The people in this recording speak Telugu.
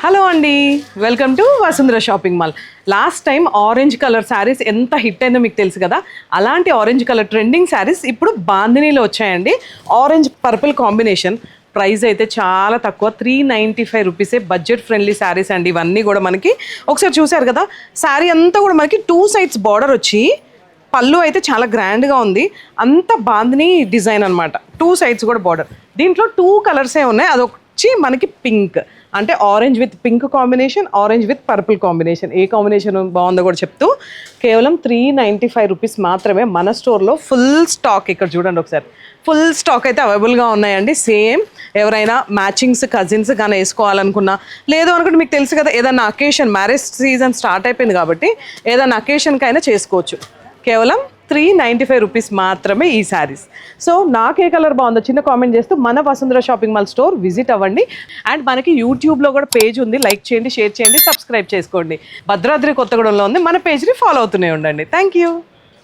హలో అండి, welcome to Vasundhara shopping mall. Last time orange colour saris ఎంత హిట్ అయిందో మీకు తెలుసు కదా. అలాంటి ఆరెంజ్ కలర్ ట్రెండింగ్ శారీస్ ఇప్పుడు బాందినీలో వచ్చాయండి. Orange purple combination. ప్రైస్ అయితే చాలా తక్కువ, 395 రూపీసే. బడ్జెట్ ఫ్రెండ్లీ శారీస్ అండి ఇవన్నీ కూడా. మనకి ఒకసారి చూసారు కదా, శారీ అంతా కూడా మనకి 2 సైడ్స్ బార్డర్ వచ్చి పళ్ళు అయితే చాలా గ్రాండ్గా ఉంది. అంత బాందిని డిజైన్ అనమాట. 2 సైడ్స్ కూడా బార్డర్. దీంట్లో 2 కలర్సే ఉన్నాయి. అదొచ్చి మనకి పింక్, అంటే orange with pink combination, orange with purple combination. A combination బాగుందో కూడా చెప్తూ కేవలం 395 రూపీస్ మాత్రమే మన స్టోర్లో. ఫుల్ స్టాక్ ఇక్కడ చూడండి ఒకసారి. ఫుల్ స్టాక్ అయితే అవైలబుల్గా ఉన్నాయండి. సేమ్ ఎవరైనా మ్యాచింగ్స్ కజిన్స్ కానీ వేసుకోవాలనుకున్నా, లేదు అనుకుంటే మీకు తెలుసు కదా, ఏదైనా అకేషన్, మ్యారేజ్ సీజన్ స్టార్ట్ అయిపోయింది కాబట్టి ఏదైనా అకేషన్కైనా చేసుకోవచ్చు. కేవలం 395 రూపీస్ మాత్రమే ఈ శారీస్. సో నాకు ఏ కలర్ బాగుందో చిన్న కామెంట్ చేస్తూ మన Vasundhara shopping mall store visit అవ్వండి. అండ్ మనకి యూట్యూబ్లో కూడా పేజ్ ఉంది, లైక్ చేయండి, షేర్ చేయండి, సబ్స్క్రైబ్ చేసుకోండి. భద్రాద్రి కొత్తగూడెంలో ఉంది. మన పేజ్ని ఫాలో అవుతూనే ఉండండి. Thank you.